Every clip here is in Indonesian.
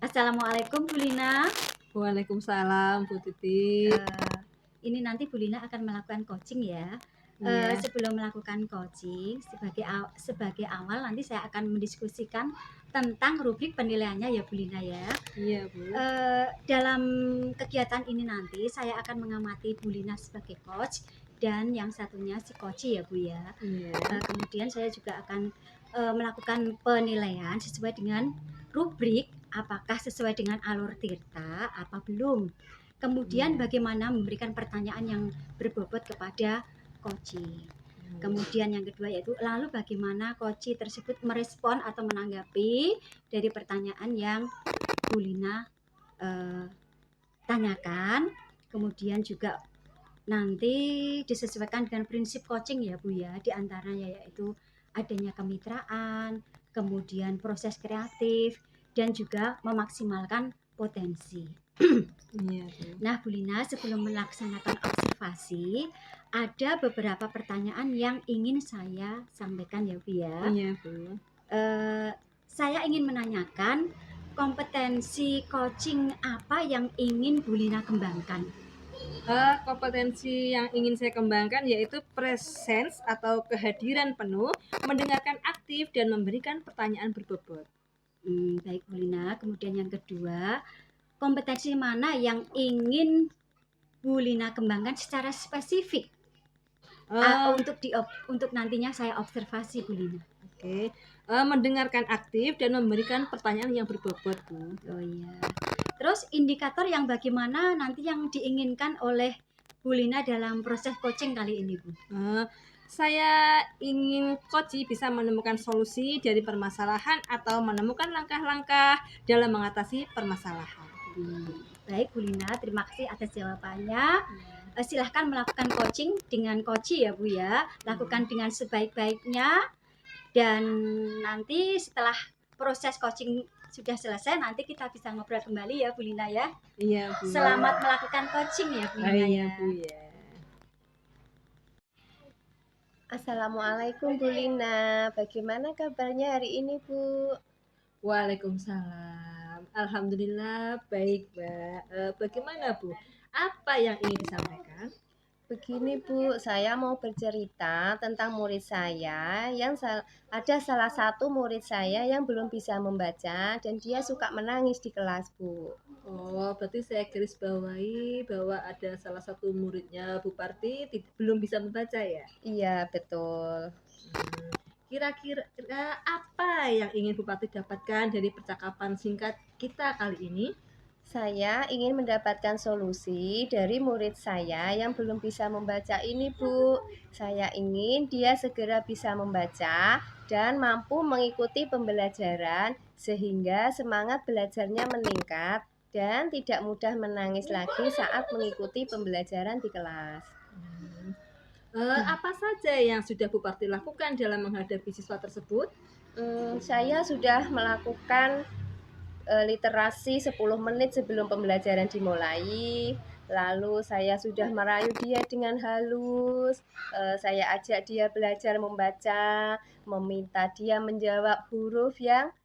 Assalamualaikum Bu Lina. Waalaikumsalam Bu Titi. Ini nanti Bu Lina akan melakukan coaching ya. Iya. Sebelum melakukan coaching, sebagai awal nanti saya akan mendiskusikan tentang rubrik penilaiannya ya Bu Lina ya. Iya Bu. Dalam kegiatan ini nanti saya akan mengamati Bu Lina sebagai coach dan yang satunya si coach ya Bu ya. Iya. Kemudian saya juga akan melakukan penilaian sesuai dengan rubrik apakah sesuai dengan alur tirta apa belum. Kemudian bagaimana memberikan pertanyaan yang berbobot kepada coaching. Kemudian yang kedua yaitu lalu bagaimana coach tersebut merespon atau menanggapi dari pertanyaan yang Bu Lina tanyakan. Kemudian juga nanti disesuaikan dengan prinsip coaching ya Bu ya, diantaranya yaitu adanya kemitraan, kemudian proses kreatif, dan juga memaksimalkan potensi. Iya Bu. Nah Bu Lina, sebelum melaksanakan observasi, ada beberapa pertanyaan yang ingin saya sampaikan ya Bu ya. Iya Bu. Saya ingin menanyakan kompetensi coaching apa yang ingin Bu Lina kembangkan? Kompetensi yang ingin saya kembangkan yaitu presence atau kehadiran penuh, mendengarkan aktif dan memberikan pertanyaan berbobot. Baik Bu Lina. Kemudian yang kedua, kompetensi mana yang ingin Bu Lina kembangkan secara spesifik untuk nantinya saya observasi Bu Lina? Oke. Mendengarkan aktif dan memberikan pertanyaan yang berbobot Bu. Oh iya. Terus indikator yang bagaimana nanti yang diinginkan oleh Bu Lina dalam proses coaching kali ini Bu? Saya ingin coach bisa menemukan solusi dari permasalahan atau menemukan langkah-langkah dalam mengatasi permasalahan. Baik Bu Lina, terima kasih atas jawabannya. Silahkan melakukan coaching dengan coach ya Bu ya. Lakukan dengan sebaik-baiknya. Dan nanti setelah proses coaching sudah selesai, nanti kita bisa ngobrol kembali ya Bu Lina ya. Iya Bu. Selamat melakukan coaching ya Bu Lina ya. Bu ya. Assalamualaikum Bu Lina, bagaimana kabarnya hari ini Bu? Waalaikumsalam. Alhamdulillah baik Mbak. Bagaimana Bu? Apa yang ingin disampaikan? Begini Bu, saya mau bercerita tentang murid saya yang ada salah satu murid saya yang belum bisa membaca dan dia suka menangis di kelas Bu. Oh, berarti saya garis bawahi bahwa ada salah satu muridnya Bu Parti belum bisa membaca ya? Iya, betul. Kira-kira apa yang ingin Bu Parti dapatkan dari percakapan singkat kita kali ini? Saya ingin mendapatkan solusi dari murid saya yang belum bisa membaca ini Bu. Saya ingin dia segera bisa membaca dan mampu mengikuti pembelajaran sehingga semangat belajarnya meningkat dan tidak mudah menangis lagi saat mengikuti pembelajaran di kelas. Apa saja yang sudah Bu Parti lakukan dalam menghadapi siswa tersebut? Saya sudah melakukan literasi 10 menit sebelum pembelajaran dimulai. Lalu saya sudah merayu dia dengan halus. Saya ajak dia belajar membaca, meminta dia menjawab huruf yang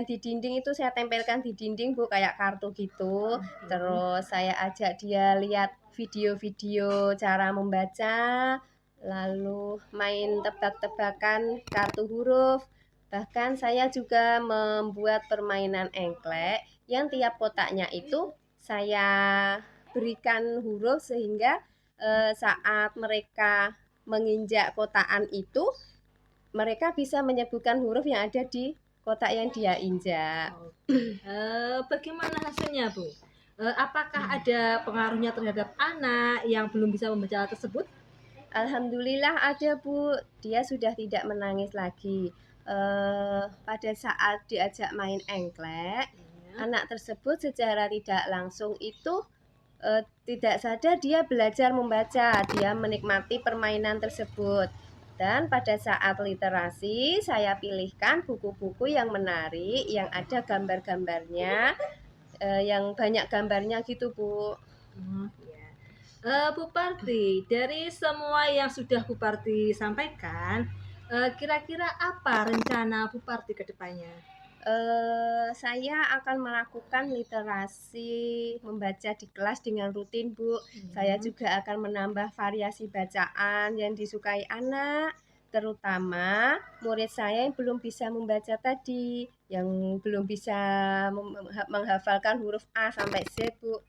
di dinding itu saya tempelkan di dinding Bu, kayak kartu gitu. Terus saya ajak dia lihat video-video cara membaca, lalu main tebak-tebakan kartu huruf. Bahkan saya juga membuat permainan engklek yang tiap kotaknya itu saya berikan huruf sehingga saat mereka menginjak kotakan itu mereka bisa menyebutkan huruf yang ada di kotak yang dia injak. Bagaimana hasilnya Bu? Apakah ada pengaruhnya terhadap anak yang belum bisa membaca tersebut? Alhamdulillah ada Bu, dia sudah tidak menangis lagi. Pada saat diajak main engklek, anak tersebut secara tidak langsung itu tidak sadar dia belajar membaca, dia menikmati permainan tersebut. Dan pada saat literasi, saya pilihkan buku-buku yang menarik, yang ada gambar-gambarnya, yang banyak gambarnya gitu Bu. Bu Parti, dari semua yang sudah Bu Parti sampaikan, kira-kira apa rencana Bu Parti ke depannya? Saya akan melakukan literasi membaca di kelas dengan rutin, Bu. Saya juga akan menambah variasi bacaan yang disukai anak, terutama murid saya yang belum bisa membaca tadi, yang belum bisa menghafalkan huruf A sampai Z, Bu.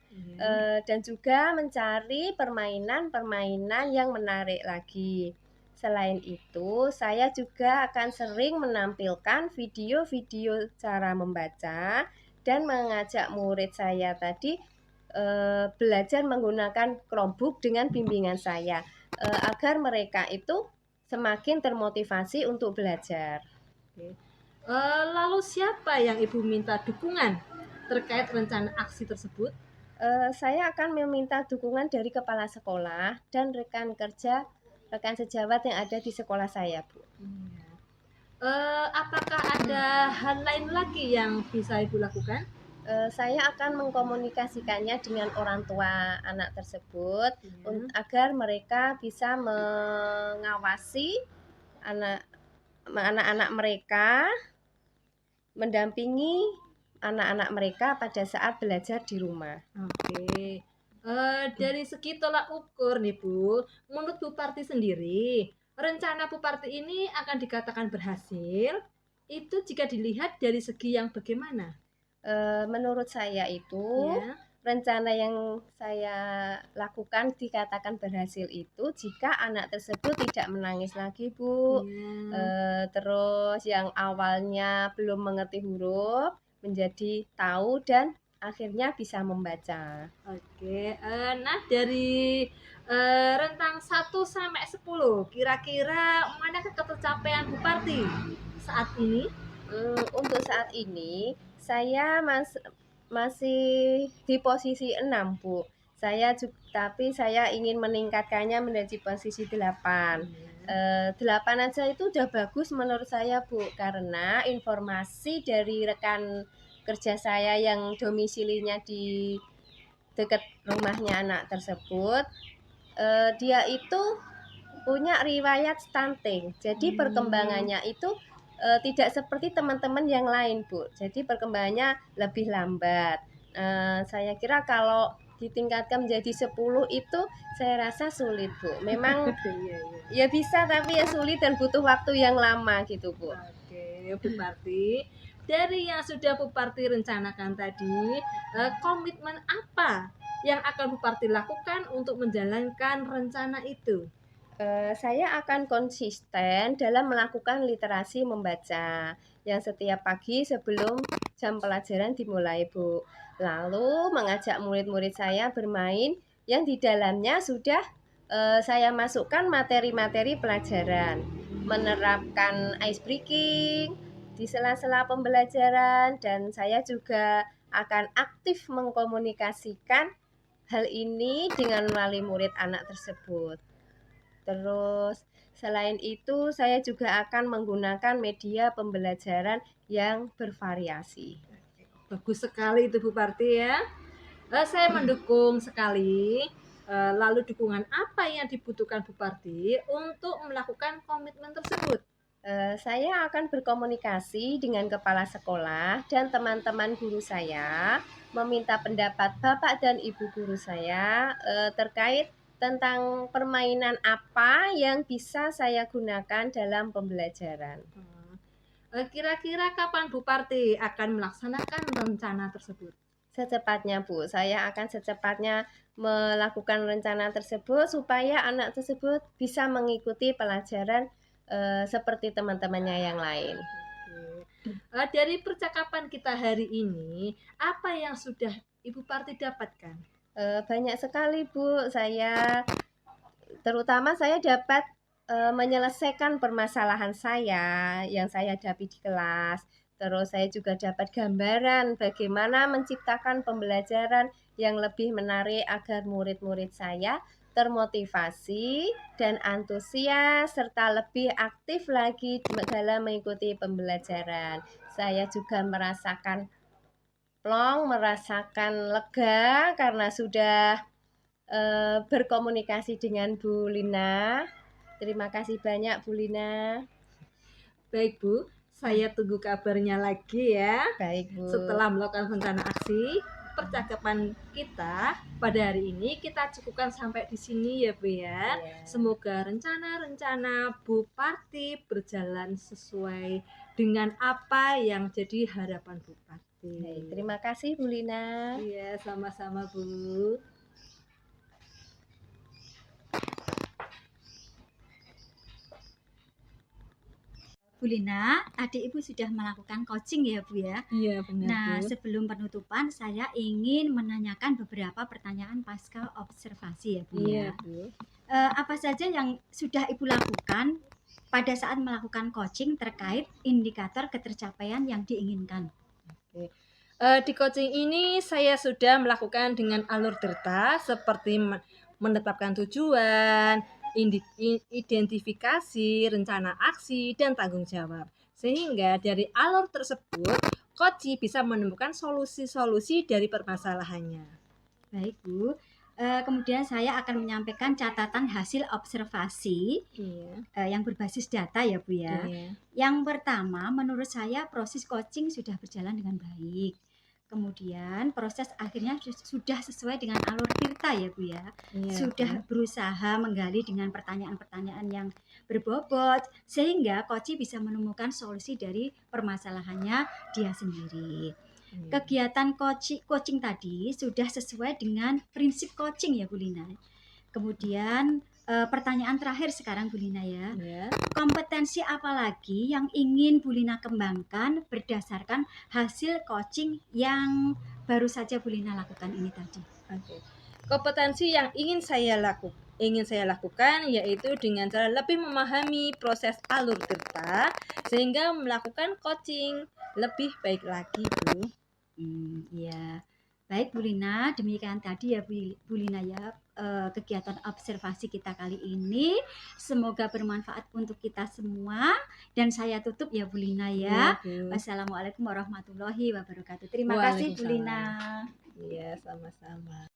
Dan juga mencari permainan-permainan yang menarik lagi. Selain itu, saya juga akan sering menampilkan video-video cara membaca dan mengajak murid saya tadi belajar menggunakan Chromebook dengan bimbingan saya agar mereka itu semakin termotivasi untuk belajar. Lalu siapa yang Ibu minta dukungan terkait rencana aksi tersebut? Saya akan meminta dukungan dari kepala sekolah dan rekan sejawat yang ada di sekolah saya, Bu. Apakah ada hal lain lagi yang bisa Ibu lakukan? Saya akan mengkomunikasikannya dengan orang tua anak tersebut Ya. agar mereka bisa mengawasi anak-anak mereka, mendampingi anak-anak mereka pada saat belajar di rumah. Oke. Dari segi tolak ukur nih Bu, menurut Bu Parti sendiri, rencana Bu Parti ini akan dikatakan berhasil, itu jika dilihat dari segi yang bagaimana? Menurut saya itu Ya. rencana yang saya lakukan dikatakan berhasil itu jika anak tersebut tidak menangis lagi, Bu. Ya. Terus yang awalnya belum mengerti huruf menjadi tahu dan akhirnya bisa membaca. Oke. Nah dari rentang 1 sampai 10, kira-kira manakah tercapaian Bu Parti saat ini? Untuk saat ini saya masih di posisi 6, Bu. Tapi saya ingin meningkatkannya menjadi posisi 8. 8 aja itu udah bagus menurut saya, Bu, karena informasi dari rekan kerja saya yang domisilinya di dekat rumahnya anak tersebut, dia itu punya riwayat stunting. Jadi perkembangannya itu tidak seperti teman-teman yang lain, Bu. Jadi perkembangannya lebih lambat. Saya kira kalau ditingkatkan menjadi 10 itu saya rasa sulit, Bu. Memang ya bisa tapi ya sulit dan butuh waktu yang lama gitu, Bu. Oke, Bu Parti. Dari yang sudah Bu Parti rencanakan tadi, komitmen apa yang akan Bu Parti lakukan untuk menjalankan rencana itu? Saya akan konsisten dalam melakukan literasi membaca yang setiap pagi sebelum jam pelajaran dimulai, Bu. Lalu mengajak murid-murid saya bermain yang di dalamnya sudah saya masukkan materi-materi pelajaran, menerapkan ice breaking di sela-sela pembelajaran, dan saya juga akan aktif mengkomunikasikan hal ini dengan wali murid anak tersebut. Terus selain itu saya juga akan menggunakan media pembelajaran yang bervariasi. Bagus sekali itu Bu Parti ya. Saya mendukung sekali. Lalu dukungan apa yang dibutuhkan Bu Parti untuk melakukan komitmen tersebut? Saya akan berkomunikasi dengan kepala sekolah dan teman-teman guru saya, meminta pendapat Bapak dan Ibu guru saya terkait tentang permainan apa yang bisa saya gunakan dalam pembelajaran. Kira-kira kapan Bu Parti akan melaksanakan rencana tersebut? Secepatnya, Bu. Saya akan secepatnya melakukan rencana tersebut supaya anak tersebut bisa mengikuti pelajaran seperti teman-temannya yang lain. Dari percakapan kita hari ini, apa yang sudah Ibu Parti dapatkan? Banyak sekali, Bu. Terutama saya dapat menyelesaikan permasalahan saya yang saya hadapi di kelas. Terus saya juga dapat gambaran bagaimana menciptakan pembelajaran yang lebih menarik agar murid-murid saya termotivasi dan antusias serta lebih aktif lagi dalam mengikuti pembelajaran. Saya juga merasakan plong, merasakan lega karena sudah berkomunikasi dengan Bu Lina. Terima kasih banyak Bu Lina. Baik Bu, Saya tunggu kabarnya lagi ya. Baik, Bu. Setelah melakukan rencana aksi, percakapan kita pada hari ini kita cukupkan sampai di sini ya Bu ya. Iya. Semoga rencana-rencana Bu Parti berjalan sesuai dengan apa yang jadi harapan Bu Parti. Baik, terima kasih Bu Lina. Iya, sama-sama Bu. Bu Lina, tadi Ibu sudah melakukan coaching ya Bu ya. Iya benar Nah, Bu. sebelum penutupan saya ingin menanyakan beberapa pertanyaan pasca observasi ya Bu Iya ya. Bu. Apa saja yang sudah Ibu lakukan pada saat melakukan coaching terkait indikator ketercapaian yang diinginkan? Di coaching ini saya sudah melakukan dengan alur Tirta seperti menetapkan tujuan, identifikasi, rencana aksi, dan tanggung jawab. Sehingga dari alur tersebut, coach bisa menemukan solusi-solusi dari permasalahannya. Baik Bu. Kemudian saya akan menyampaikan catatan hasil observasi Iya. yang berbasis data ya Bu ya. Iya. Yang pertama, menurut saya proses coaching sudah berjalan dengan baik. Kemudian proses akhirnya sudah sesuai dengan alur Tirta ya Bu ya. Iya, Sudah Bu. berusaha menggali dengan pertanyaan-pertanyaan yang berbobot sehingga coach bisa menemukan solusi dari permasalahannya dia sendiri. Iya. Kegiatan coaching tadi sudah sesuai dengan prinsip coaching ya Bu Lina. Kemudian pertanyaan terakhir sekarang Bu Lina ya. Iya. Kompetensi apa lagi yang ingin Bu Lina kembangkan berdasarkan hasil coaching yang baru saja Bu Lina lakukan ini tadi? Oke. Kompetensi yang ingin saya lakukan yaitu dengan cara lebih memahami proses alur Tirta sehingga melakukan coaching lebih baik lagi Bu. Ya. Baik Bu Lina, demikian tadi ya Bu Lina ya kegiatan observasi kita kali ini. Semoga bermanfaat untuk kita semua dan saya tutup ya Bu Lina ya. Iya, Bu. Wassalamualaikum warahmatullahi wabarakatuh. Terima kasih Bu Waalaikumsalam. Lina. Iya, sama-sama.